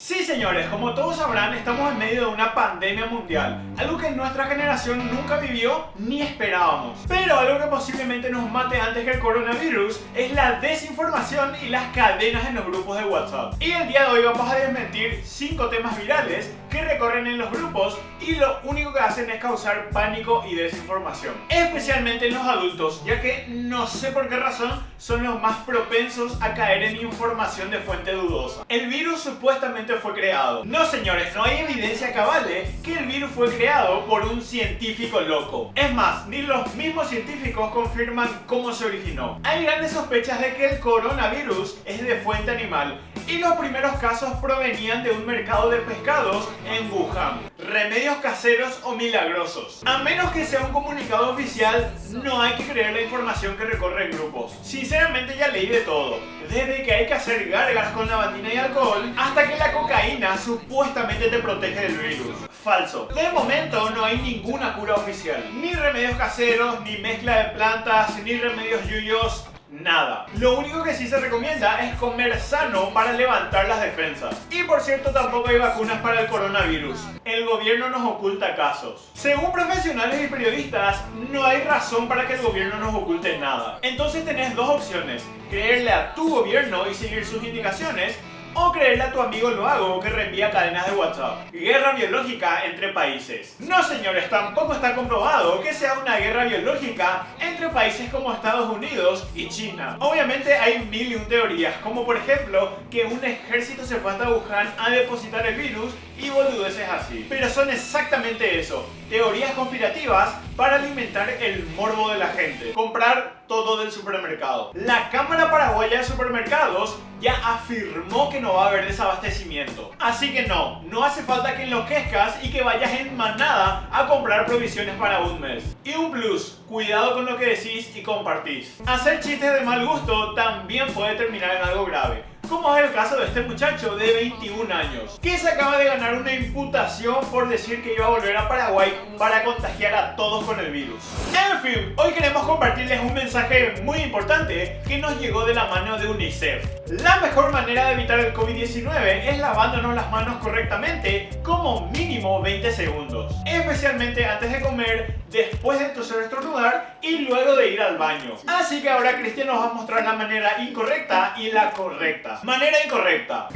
Sí, señores, como todos sabrán, estamos en medio de una pandemia mundial, algo que nuestra generación nunca vivió ni esperábamos. Pero algo que posiblemente nos mate antes que el coronavirus es la desinformación y las cadenas en los grupos de WhatsApp. Y el día de hoy vamos a desmentir 5 temas virales que recorren en los grupos y lo único que hacen es causar pánico y desinformación, especialmente en los adultos, ya que no sé por qué razón son los más propensos a caer en información de fuente dudosa. El virus supuestamente fue creado. No, señores, no hay evidencia que avale que el virus fue creado por un científico loco. Es más, ni los mismos científicos confirman cómo se originó. Hay grandes sospechas de que el coronavirus es de fuente animal y los primeros casos provenían de un mercado de pescados en Wuhan. Remedios caseros o milagrosos. A menos que sea un comunicado oficial, no hay que creer la información que recorre en grupos. Sinceramente ya leí de todo, desde que hay que hacer gárgaras con lavatina y alcohol, hasta que la cocaína supuestamente te protege del virus. Falso. De momento no hay ninguna cura oficial. Ni remedios caseros, ni mezcla de plantas, ni remedios yuyos. Nada. Lo único que sí se recomienda es comer sano para levantar las defensas. Y por cierto, tampoco hay vacunas para el coronavirus. El gobierno nos oculta casos. Según profesionales y periodistas, no hay razón para que el gobierno nos oculte nada. Entonces tenés dos opciones: creerle a tu gobierno y seguir sus indicaciones, o creerle a tu amigo Loago que reenvía cadenas de WhatsApp. Guerra biológica entre países. No, señores, tampoco está comprobado que sea una guerra biológica entre países como Estados Unidos y China. Obviamente hay mil y un teorías, como por ejemplo que un ejército se fue hasta Wuhan a depositar el virus y boludeces así. Pero son exactamente eso, teorías conspirativas para alimentar el morbo de la gente. Comprar todo del supermercado. La Cámara Paraguaya de Supermercados ya afirmó que no va a haber desabastecimiento. Así que no hace falta que enloquezcas y que vayas en manada a comprar provisiones para un mes. Y un plus, cuidado con lo que decís y compartís. Hacer chistes de mal gusto también puede terminar en algo grave, como es el caso de este muchacho de 21 años, que se acaba de ganar una imputación por decir que iba a volver a Paraguay para contagiar a todos con el virus. En fin, hoy queremos compartirles un mensaje muy importante que nos llegó de la mano de UNICEF. La mejor manera de evitar el COVID-19 es lavándonos las manos correctamente, como mínimo 20 segundos, especialmente antes de comer, después de toser o estornudar y luego de ir al baño. Así que ahora Cristian nos va a mostrar la manera incorrecta y la correcta. Manera incorrecta: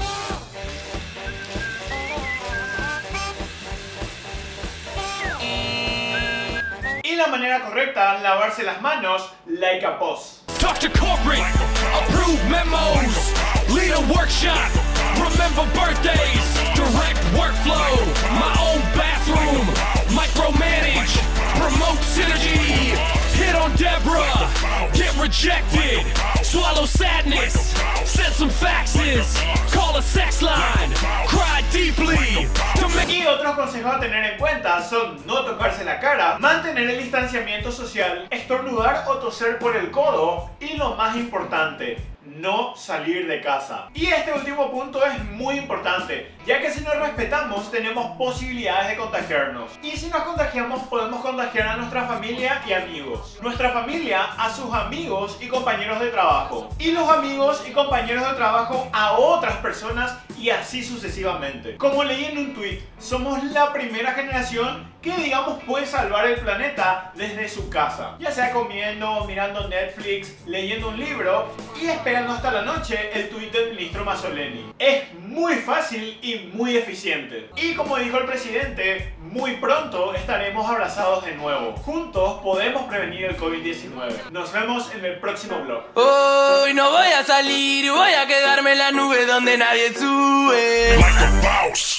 y la manera correcta, lavarse las manos like a boss. Talk to corporate, approve memos, lead a workshop, remember birthdays, direct workflow, my own bathroom, micromanage, promote synergy, hit on Deborah, get rejected, swallow sadness, send some faxes, call a sex line, cry deeply. Y otros consejos a tener en cuenta son no tocarse la cara, mantener el distanciamiento social, estornudar o toser por el codo y lo más importante, no salir de casa. Y este último punto es muy importante, ya que si nos respetamos tenemos posibilidades de contagiarnos. Y si nos contagiamos podemos contagiar a nuestra familia y amigos. Nuestra familia a sus amigos y compañeros de trabajo. Y los amigos y compañeros de trabajo a otras personas y así sucesivamente. Como leí en un tweet, somos la primera generación que digamos puede salvar el planeta desde su casa, ya sea comiendo, mirando Netflix, leyendo un libro y esperando hasta la noche el tweet del ministro Mazzoleni. Es muy fácil y muy eficiente. Y como dijo el presidente, muy pronto estaremos abrazados de nuevo. Juntos podemos prevenir el COVID-19. Nos vemos en el próximo vlog. Hoy no voy a salir, voy a quedarme en la nube donde nadie sube. Like a boss.